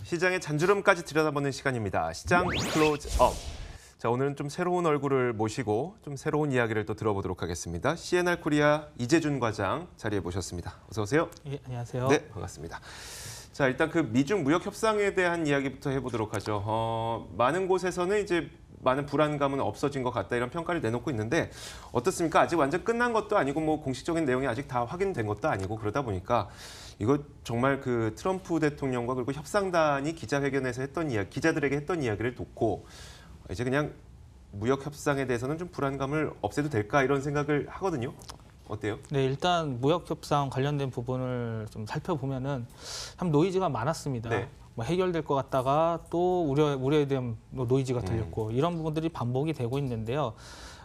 시장의 잔주름까지 들여다보는 시간입니다. 시장 클로즈업. 자, 오늘은 좀 새로운 얼굴을 모시고 좀 새로운 이야기를 또 들어보도록 하겠습니다. C&R 코리아 이재준 과장 자리에 모셨습니다. 어서 오세요. 예, 안녕하세요. 네, 반갑습니다. 자, 일단 그 미중 무역 협상에 대한 이야기부터 해보도록 하죠. 많은 곳에서는 이제 많은 불안감은 없어진 것 같다 이런 평가를 내놓고 있는데 어떻습니까? 아직 완전 끝난 것도 아니고 뭐 공식적인 내용이 아직 다 확인된 것도 아니고 그러다 보니까 이거 정말 그 트럼프 대통령과 그리고 협상단이 기자회견에서 했던 이야기, 기자들에게 했던 이야기를 듣고 이제 그냥 무역 협상에 대해서는 좀 불안감을 없애도 될까 이런 생각을 하거든요. 어때요? 네, 일단 무역 협상 관련된 부분을 좀 살펴보면은 참 노이즈가 많았습니다. 네. 뭐 해결될 것 같다가 또 우려에 대한 노이즈가 들렸고 이런 부분들이 반복이 되고 있는데요.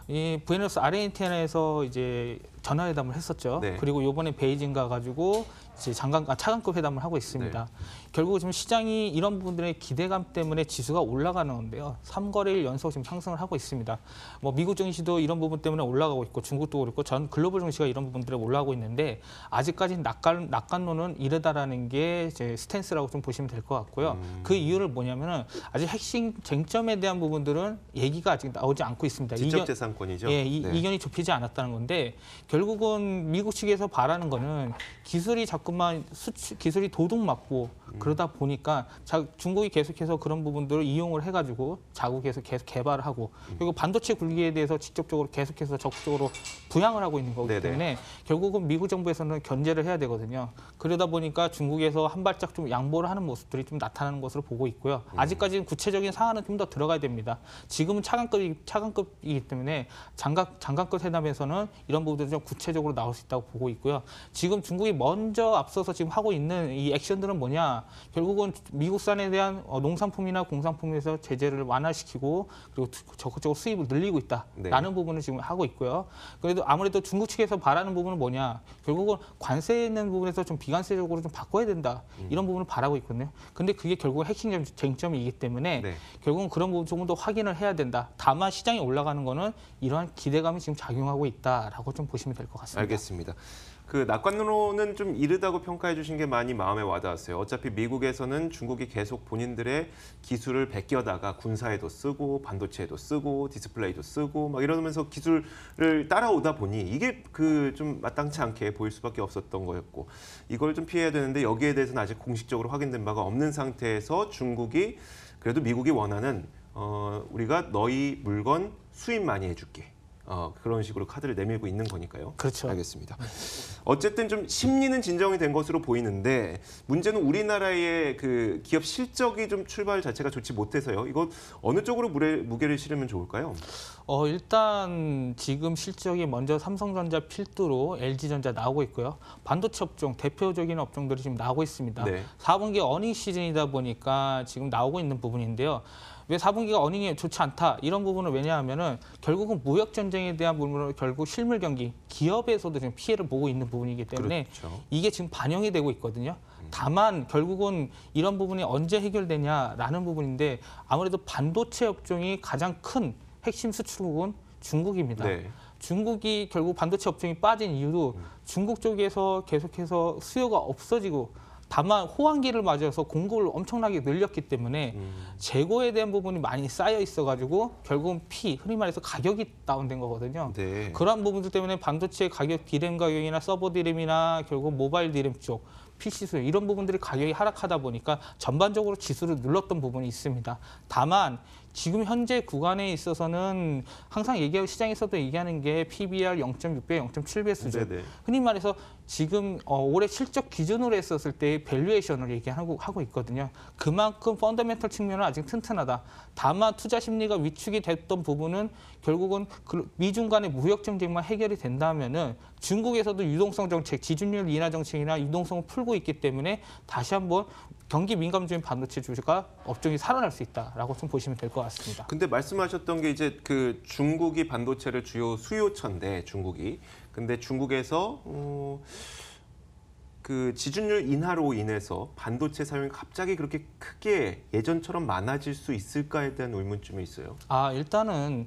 이 부에노스 아르헨티나에서 이제 전화회담을 했었죠. 네. 그리고 이번에 베이징 가가지고 이제 차관급 회담을 하고 있습니다. 네. 결국 지금 시장이 이런 부분들의 기대감 때문에 지수가 올라가는 건데요. 3거래일 연속 지금 상승을 하고 있습니다. 뭐 미국 증시도 이런 부분 때문에 올라가고 있고 중국도 그렇고 전 글로벌 증시가 이런 부분들에 올라가고 있는데 아직까지는 낙관론은 이르다라는 게 제 스탠스라고 좀 보시면 될 것 같고요. 그 이유를 뭐냐면은 아직 핵심 쟁점에 대한 부분들은 얘기가 아직 나오지 않고 있습니다. 지적재산권이죠. 예, 네. 이견이 좁히지 않았다는 건데 결국은 미국 측에서 바라는 거는 기술이 자꾸만 기술이 도둑맞고 그러다 보니까 중국이 계속해서 그런 부분들을 이용을 해가지고 자국에서 계속 개발을 하고 그리고 반도체 굴기에 대해서 직접적으로 계속해서 적극적으로 부양을 하고 있는 거기 때문에 결국은 미국 정부에서는 견제를 해야 되거든요. 그러다 보니까 중국에서 한 발짝 좀 양보를 하는 모습들이 좀 나타나는 것으로 보고 있고요. 아직까지는 구체적인 사안은 좀 더 들어가야 됩니다. 지금은 차관급이기 때문에 장관급 회담에서는 이런 부분들이 좀 구체적으로 나올 수 있다고 보고 있고요. 지금 중국이 먼저 앞서서 지금 하고 있는 이 액션들은 뭐냐? 결국은 미국산에 대한 농산품이나 공산품에서 제재를 완화시키고 그리고 적극적으로 수입을 늘리고 있다라는 부분을 지금 하고 있고요. 그래도 아무래도 중국 측에서 바라는 부분은 뭐냐? 결국은 관세 있는 부분에서 좀 비관세적으로 좀 바꿔야 된다. 이런 부분을 바라고 있거든요. 근데 그게 결국 핵심 쟁점이기 때문에 결국은 그런 부분 조금 더 확인을 해야 된다. 다만 시장이 올라가는 거는 이러한 기대감이 지금 작용하고 있다라고 좀 보시면 될 것 같습니다. 알겠습니다. 그 낙관론은 좀 이르다고 평가해 주신 게 많이 마음에 와닿았어요. 어차피 미국에서는 중국이 계속 본인들의 기술을 베껴다가 군사에도 쓰고 반도체에도 쓰고 디스플레이도 쓰고 막 이러면서 기술을 따라오다 보니 이게 그 좀 마땅치 않게 보일 수밖에 없었던 거였고 이걸 좀 피해야 되는데 여기에 대해서는 아직 공식적으로 확인된 바가 없는 상태에서 중국이 그래도 미국이 원하는 우리가 너희 물건 수입 많이 해줄게. 그런 식으로 카드를 내밀고 있는 거니까요. 그렇죠. 알겠습니다. 어쨌든 좀 심리는 진정이 된 것으로 보이는데 문제는 우리나라의 그 기업 실적이 좀 출발 자체가 좋지 못해서요. 이거 어느 쪽으로 무게를 실으면 좋을까요? 일단 지금 실적이 먼저 삼성전자 필두로 LG전자 나오고 있고요. 반도체 업종, 대표적인 업종들이 지금 나오고 있습니다. 네. 4분기 어닝 시즌이다 보니까 지금 나오고 있는 부분인데요. 왜 4분기가 어닝이 좋지 않다 이런 부분은 왜냐하면은 결국은 무역 전쟁에 대한 부분으로 결국 실물 경기 기업에서도 지금 피해를 보고 있는 부분이기 때문에 그렇죠. 이게 지금 반영이 되고 있거든요. 다만 결국은 이런 부분이 언제 해결되냐라는 부분인데 아무래도 반도체 업종이 가장 큰 핵심 수출국은 중국입니다. 네. 중국이 결국 반도체 업종이 빠진 이유도 중국 쪽에서 계속해서 수요가 없어지고 다만 호황기를 맞아서 공급을 엄청나게 늘렸기 때문에 재고에 대한 부분이 많이 쌓여 있어가지고 결국은 흔히 말해서 가격이 다운된 거거든요. 네. 그러한 부분들 때문에 반도체 가격, 디램 가격이나 서버 디램이나 결국 모바일 디램 쪽, PC 수요 이런 부분들이 가격이 하락하다 보니까 전반적으로 지수를 눌렀던 부분이 있습니다. 다만 지금 현재 구간에 있어서는 항상 시장에서도 얘기하는 게 PBR 0.6배, 0.7배 수준. 네네. 흔히 말해서 지금 올해 실적 기준으로 했었을 때 밸류에이션을 얘기하고 있거든요. 그만큼 펀더멘털 측면은 아직 튼튼하다. 다만 투자 심리가 위축이 됐던 부분은 결국은 미중 간의 무역 전쟁만 해결이 된다면은 중국에서도 유동성 정책, 지준율 인하 정책이나 유동성을 풀고 있기 때문에 다시 한번 경기 민감주인 반도체 주가 업종이 살아날 수 있다라고 좀 보시면 될 것 같습니다. 근데 말씀하셨던 게 이제 그 중국이 반도체를 주요 수요처인데 중국이 근데 중국에서 그 지준율 인하로 인해서 반도체 사용이 갑자기 그렇게 크게 예전처럼 많아질 수 있을까에 대한 의문점이 있어요. 일단은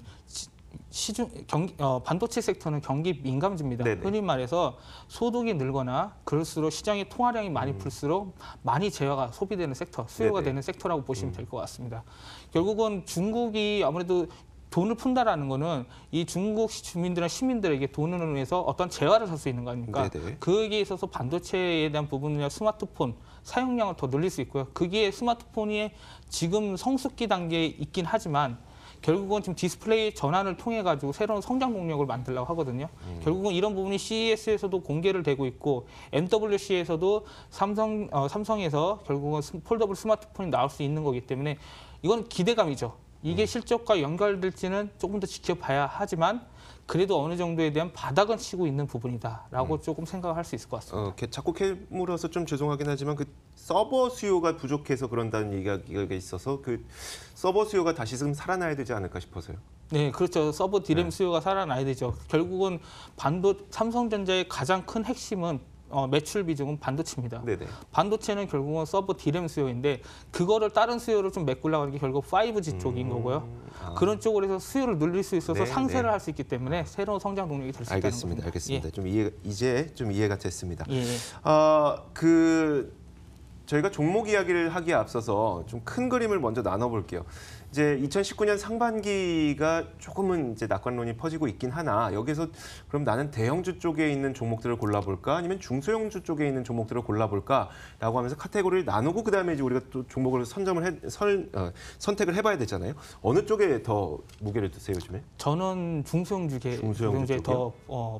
반도체 섹터는 경기 민감주입니다. 네네. 흔히 말해서 소득이 늘거나 그럴수록 시장의 통화량이 많이 풀수록 많이 재화가 소비되는 섹터, 수요가 네네. 되는 섹터라고 보시면 될 것 같습니다. 결국은 중국이 아무래도 돈을 푼다라는 거는 이 중국 주민들이나 시민들에게 돈을 위해서 어떤 재화를 살 수 있는 거 아닙니까? 네네. 그에 있어서 반도체에 대한 부분이나 스마트폰 사용량을 더 늘릴 수 있고요. 그게 스마트폰이 지금 성숙기 단계에 있긴 하지만 결국은 지금 디스플레이 전환을 통해 가지고 새로운 성장 동력을 만들려고 하거든요. 결국은 이런 부분이 CES에서도 공개를 되고 있고 MWC에서도 삼성에서 결국은 폴더블 스마트폰이 나올 수 있는 거기 때문에 이건 기대감이죠. 이게 실적과 연결될지는 조금 더 지켜봐야 하지만 그래도 어느 정도에 대한 바닥은 치고 있는 부분이다라고 조금 생각할 수 있을 것 같습니다. 자꾸 캐물어서 좀 죄송하긴 하지만 그 서버 수요가 부족해서 그런다는 얘기가 있어서 그 서버 수요가 다시 좀 살아나야 되지 않을까 싶어서요. 네, 그렇죠. 서버 디램 수요가 살아나야 되죠. 결국은 삼성전자의 가장 큰 핵심은 매출 비중은 반도체입니다. 네네. 반도체는 결국은 서버 디램 수요인데 그거를 다른 수요를 좀 메꾸려고 하는 게 결국 5G 쪽인 거고요. 그런 쪽으로 해서 수요를 늘릴 수 있어서 네, 상쇄를 네. 할 수 있기 때문에 새로운 성장 동력이 될 수 있다는 겁니다. 알겠습니다. 좀 이제 좀 이해가 됐습니다. 예. 저희가 종목 이야기를 하기에 앞서서 좀 큰 그림을 먼저 나눠볼게요. 이제 2019년 상반기가 조금은 이제 낙관론이 퍼지고 있긴 하나 여기서 그럼 나는 대형주 쪽에 있는 종목들을 골라볼까 아니면 중소형주 쪽에 있는 종목들을 골라볼까라고 하면서 카테고리를 나누고 그다음에 이제 우리가 또 종목을 선택을 해봐야 되잖아요. 어느 쪽에 더 무게를 두세요 요즘에? 저는 중소형주에 더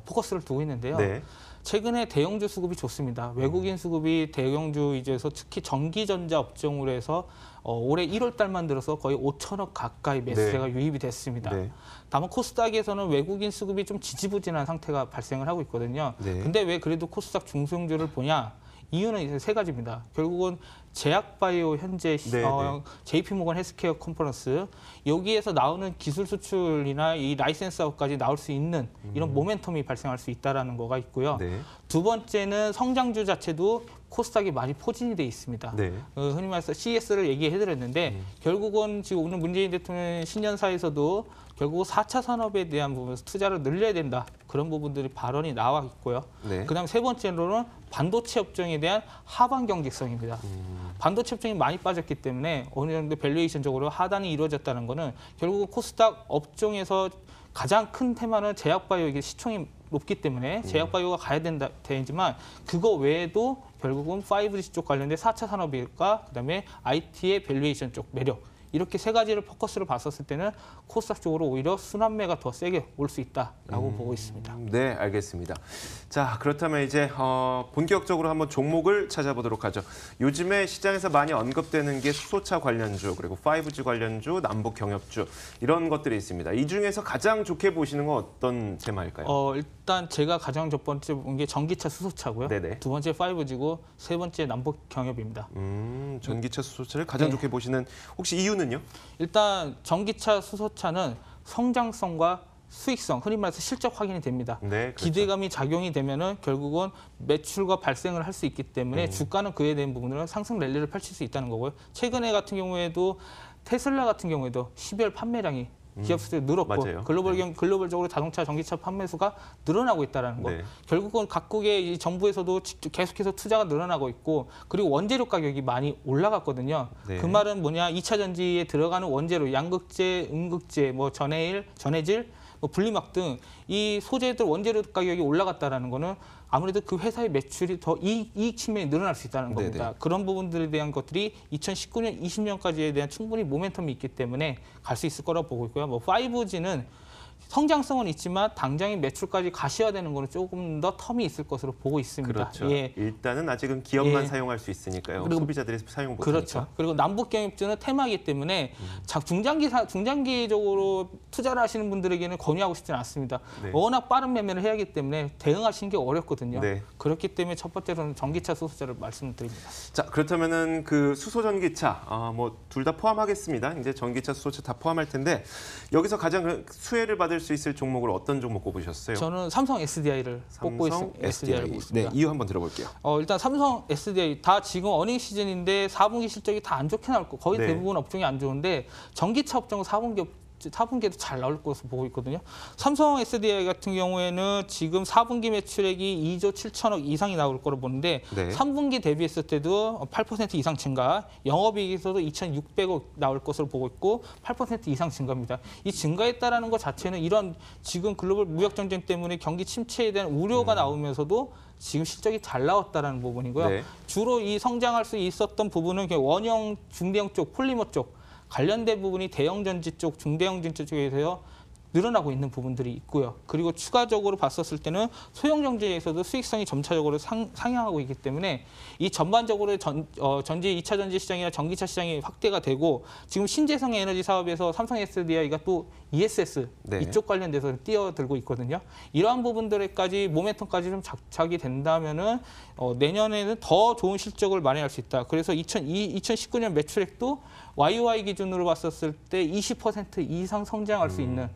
포커스를 두고 있는데요. 네. 최근에 대형주 수급이 좋습니다. 외국인 수급이 대형주 위주에서 특히 전기전자 업종으로 해서 올해 1월 달만 들어서 거의 5천억 가까이 매수세가 유입이 됐습니다. 네. 다만 코스닥에서는 외국인 수급이 좀 지지부진한 상태가 발생을 하고 있거든요. 네. 근데 왜 그래도 코스닥 중소형주를 보냐? 이유는 이제 세 가지입니다. 결국은 제약바이오 현재 JP모건 헬스케어 컨퍼런스 여기에서 나오는 기술 수출이나 이 라이센스업까지 나올 수 있는 이런 모멘텀이 발생할 수 있다는 거가 있고요. 네. 두 번째는 성장주 자체도 코스닥이 많이 포진이 돼 있습니다. 네. 흔히 말해서 CES를 얘기해드렸는데 결국은 지금 오늘 문재인 대통령 신년사에서도 결국 4차 산업에 대한 부분에서 투자를 늘려야 된다. 그런 부분들이 발언이 나와 있고요. 네. 그다음 세 번째로는 반도체 업종에 대한 하반 경직성입니다. 반도체 업종이 많이 빠졌기 때문에 어느 정도 밸류에이션적으로 하단이 이루어졌다는 거는 결국 코스닥 업종에서 가장 큰 테마는 제약바이오 이게 시총이 높기 때문에 제약바이오가 가야 되지만 그거 외에도 결국은 5G 쪽 관련된 4차 산업일과 그다음에 IT의 밸류에이션 쪽 매력 이렇게 세 가지를 포커스로 봤었을 때는 코스닥 쪽으로 오히려 순환매가 더 세게 올 수 있다라고 보고 있습니다. 네, 알겠습니다. 자, 그렇다면 이제 본격적으로 한번 종목을 찾아보도록 하죠. 요즘에 시장에서 많이 언급되는 게 수소차 관련주, 그리고 5G 관련주, 남북 경협주 이런 것들이 있습니다. 이 중에서 가장 좋게 보시는 건 어떤 테마일까요? 일단 제가 가장 첫 번째 본 게 전기차 수소차고요. 네네. 두 번째 5G고 세 번째 남북 경협입니다. 전기차 수소차를 가장 좋게 보시는 혹시 이유는요? 일단 전기차 수소차는 성장성과 수익성, 흔히 말해서 실적 확인이 됩니다. 네, 그렇죠. 기대감이 작용이 되면은 결국은 매출과 발생을 할 수 있기 때문에 주가는 그에 대한 부분으로 상승 랠리를 펼칠 수 있다는 거고요. 최근에 같은 경우에도 테슬라 같은 경우에도 12월 판매량이 기업 수도 늘었고 맞아요. 글로벌적으로 자동차 전기차 판매수가 늘어나고 있다는 거. 네. 결국은 각국의 이 정부에서도 계속해서 투자가 늘어나고 있고 그리고 원재료 가격이 많이 올라갔거든요. 네. 그 말은 뭐냐? 2차 전지에 들어가는 원재료, 양극재, 음극재, 뭐 전해질, 뭐 분리막 등 이 소재들 원재료 가격이 올라갔다라는 거는 아무래도 그 회사의 매출이 더 이익 측면이 늘어날 수 있다는 겁니다. 네네. 그런 부분들에 대한 것들이 2019년, 20년까지에 대한 충분히 모멘텀이 있기 때문에 갈 수 있을 거라고 보고 있고요. 뭐 5G는 성장성은 있지만 당장의 매출까지 가시화되는 거는 조금 더 텀이 있을 것으로 보고 있습니다. 그렇죠. 예. 일단은 아직은 기업만 예. 사용할 수 있으니까요. 그리고 소비자들이 사용 못하니까. 그렇죠. 그리고 남북 경협주는 테마이기 때문에 중장기적으로 투자를 하시는 분들에게는 권유하고 싶지는 않습니다. 네. 워낙 빠른 매매를 해야 하기 때문에 대응하시는 게 어렵거든요. 네. 그렇기 때문에 첫 번째로는 전기차 수소차를 말씀드립니다. 자, 그렇다면은 그 수소 전기차 뭐 둘 다 포함하겠습니다. 이제 전기차, 수소차 다 포함할 텐데 여기서 가장 수혜를 받을 수 있을 종목을 어떤 종목 꼽으셨어요? 저는 삼성 SDI를 꼽고 있습니다. SDI를 꼽고 있습니다. 네, 이유 한번 들어볼게요. 일단 삼성 SDI 다 지금 어닝 시즌인데 4분기 실적이 다 안 좋게 나올 거 거의 네. 대부분 업종이 안 좋은데 전기차 업종은 4분기 4분기에도 잘 나올 것으로 보고 있거든요. 삼성 SDI 같은 경우에는 지금 4분기 매출액이 2조 7천억 이상이 나올 거로 보는데 네. 3분기 대비했을 때도 8% 이상 증가, 영업이익에서도 2,600억 나올 것으로 보고 있고 8% 이상 증가입니다. 이 증가했다라는 것 자체는 이런 지금 글로벌 무역 전쟁 때문에 경기 침체에 대한 우려가 나오면서도 지금 실적이 잘 나왔다라는 부분이고요. 네. 주로 이 성장할 수 있었던 부분은 원형, 중대형 쪽, 폴리머 쪽 관련된 부분이 대형 전지 쪽, 중대형 전지 쪽에서 늘어나고 있는 부분들이 있고요. 그리고 추가적으로 봤었을 때는 소형 전지에서도 수익성이 점차적으로 상향하고 있기 때문에 이 전반적으로 전지 2차 전지 시장이나 전기차 시장이 확대가 되고 지금 신재생 에너지 사업에서 삼성 SDI가 또 ESS 네. 이쪽 관련돼서 뛰어들고 있거든요. 이러한 부분들까지 모멘텀까지 좀 작작이 된다면은 내년에는 더 좋은 실적을 마련할 수 있다. 그래서 2019년 매출액도 YOY 기준으로 봤었을 때 20% 이상 성장할 수 있는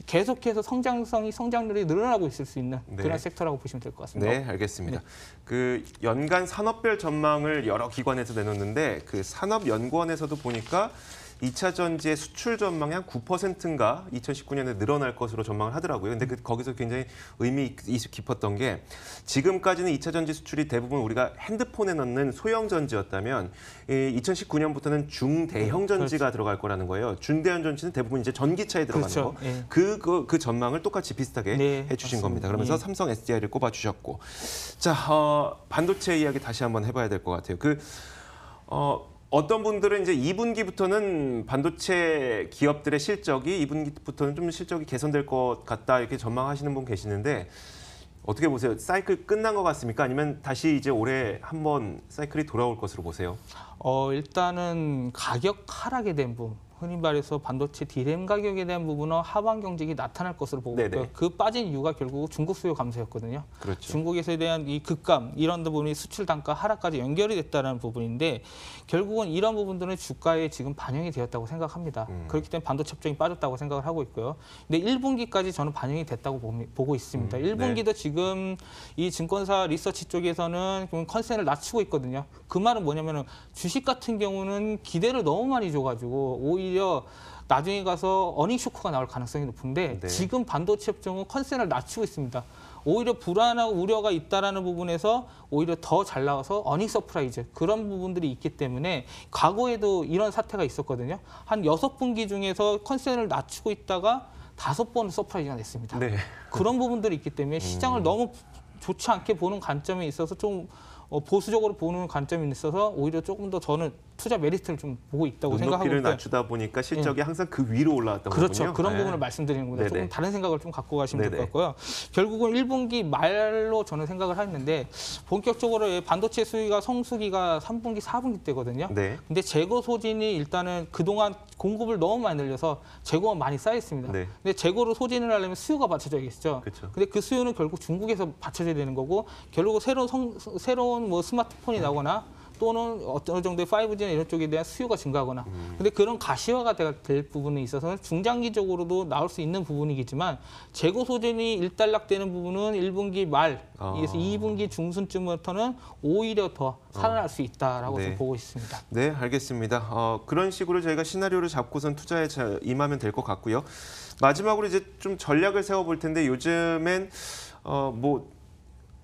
계속해서 성장률이 늘어나고 있을 수 있는 네. 그런 섹터라고 보시면 될 것 같습니다. 네, 알겠습니다. 그 연간 산업별 전망을 여러 기관에서 내놓는데 그 산업연구원에서도 보니까 2차 전지의 수출 전망이 한 9%인가 2019년에 늘어날 것으로 전망을 하더라고요. 근데 거기서 굉장히 의미 깊었던 게 지금까지는 2차 전지 수출이 대부분 우리가 핸드폰에 넣는 소형 전지였다면 2019년부터는 중대형 전지가 들어갈 거라는 거예요. 중대형 전지는 대부분 이제 전기차에 들어가는 그렇죠. 거. 예. 그 전망을 똑같이 비슷하게 네, 해주신 맞습니다. 겁니다. 그러면서 예. 삼성 SDI를 꼽아주셨고, 자 반도체 이야기 다시 한번 해봐야 될 것 같아요. 어떤 분들은 이제 2분기부터는 반도체 기업들의 실적이 2분기부터는 좀 실적이 개선될 것 같다 이렇게 전망하시는 분 계시는데 어떻게 보세요? 사이클 끝난 것 같습니까? 아니면 다시 이제 올해 한번 사이클이 돌아올 것으로 보세요? 일단은 가격 하락에 대한 부분, 흔히 말해서 반도체 디램 가격에 대한 부분은 하반 경직이 나타날 것으로 보고 있고요. 그 빠진 이유가 결국 중국 수요 감소였거든요. 그렇죠. 중국에서에 대한 이 급감, 이런 부분이 수출 단가 하락까지 연결이 됐다는 부분인데 결국은 이런 부분들은 주가에 지금 반영이 되었다고 생각합니다. 그렇기 때문에 반도체 업종이 빠졌다고 생각을 하고 있고요. 근데 1분기까지 저는 반영이 됐다고 보고 있습니다. 1분기도 지금 이 증권사 리서치 쪽에서는 컨센을 낮추고 있거든요. 그 말은 뭐냐면은 주식 같은 경우는 기대를 너무 많이 줘가지고 오히려 나중에 가서 어닝 쇼크가 나올 가능성이 높은데 지금 반도체 업종은 컨센을 낮추고 있습니다. 오히려 불안하고 우려가 있다라는 부분에서 오히려 더 잘 나와서 어닝 서프라이즈 그런 부분들이 있기 때문에 과거에도 이런 사태가 있었거든요. 한 6분기 중에서 컨센을 낮추고 있다가 5번 서프라이즈가 됐습니다. 네. 그런 부분들이 있기 때문에 시장을 너무 좋지 않게 보는 관점에 있어서 좀 보수적으로 보는 관점이 있어서 오히려 조금 더 저는 투자 메리트를 좀 보고 있다고 생각하고 눈높이를 있고요. 낮추다 보니까 실적이 항상 그 위로 올라왔던 거군요. 그렇죠. 그런 부분을 말씀드리는 겁니다. 네네. 조금 다른 생각을 좀 갖고 가시면 될 것 네네. 같고요. 결국은 1분기 말로 저는 생각을 했는데 본격적으로 반도체 수요가 성수기가 3분기, 4분기 때거든요. 네. 근데 재고 소진이 일단은 그동안 공급을 너무 많이 늘려서 재고가 많이 쌓여 있습니다. 네. 근데 재고를 소진을 하려면 수요가 받쳐져야겠죠. 그렇죠. 근데 그 수요는 결국 중국에서 받쳐져야 되는 거고 결국 새로운 뭐 스마트폰이 나거나 또는 어느 정도의 5G나 이런 쪽에 대한 수요가 증가하거나 근데 그런 가시화가 될 부분에 있어서는 중장기적으로도 나올 수 있는 부분이겠지만 재고 소진이 일단락되는 부분은 1분기 말에서 2분기 중순쯤부터는 오히려 더 살아날 수 있다라고 네. 좀 보고 있습니다. 네, 알겠습니다. 그런 식으로 저희가 시나리오를 잡고선 투자에 임하면 될 것 같고요. 마지막으로 이제 좀 전략을 세워볼 텐데 요즘엔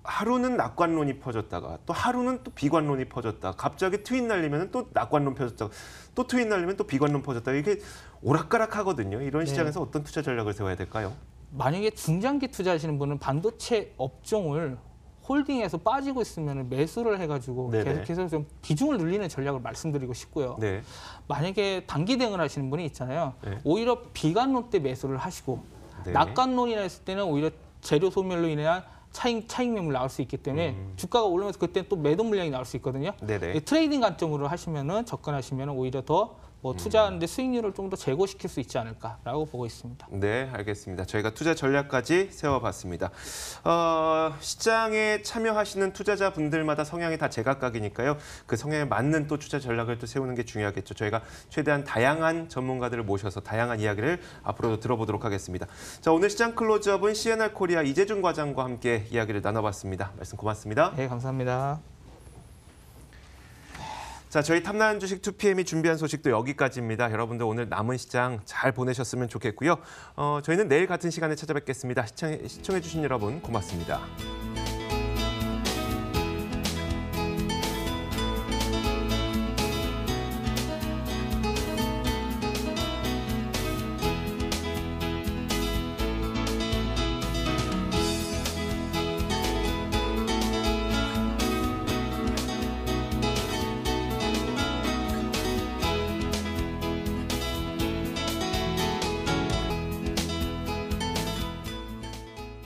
하루는 낙관론이 퍼졌다가 또 하루는 또 비관론이 퍼졌다. 갑자기 트윗 날리면 또 낙관론 퍼졌다가 또 트윗 날리면 또 비관론 퍼졌다. 이게 오락가락하거든요. 이런 시장에서 어떤 투자 전략을 세워야 될까요? 만약에 중장기 투자하시는 분은 반도체 업종을 홀딩해서 빠지고 있으면 매수를 해가지고 네네. 계속해서 좀 비중을 늘리는 전략을 말씀드리고 싶고요. 네. 만약에 단기 대응을 하시는 분이 있잖아요. 네. 오히려 비관론 때 매수를 하시고 네. 낙관론이라 했을 때는 오히려 재료 소멸로 인한 차익 매물 나올 수 있기 때문에 주가가 오르면서 그때 또 매도 물량이 나올 수 있거든요. 네네. 트레이딩 관점으로 하시면은 접근하시면은 오히려 더 투자하는데 수익률을 좀 더 제고시킬 수 있지 않을까라고 보고 있습니다. 네, 알겠습니다. 저희가 투자 전략까지 세워봤습니다. 시장에 참여하시는 투자자분들마다 성향이 다 제각각이니까요. 그 성향에 맞는 또 투자 전략을 또 세우는 게 중요하겠죠. 저희가 최대한 다양한 전문가들을 모셔서 다양한 이야기를 앞으로도 들어보도록 하겠습니다. 자, 오늘 시장 클로즈업은 CNR 코리아 이재준 과장과 함께 이야기를 나눠봤습니다. 말씀 고맙습니다. 네, 감사합니다. 자, 저희 탐나는 주식 2PM이 준비한 소식도 여기까지입니다. 여러분들 오늘 남은 시장 잘 보내셨으면 좋겠고요. 저희는 내일 같은 시간에 찾아뵙겠습니다. 시청해주신 여러분 고맙습니다.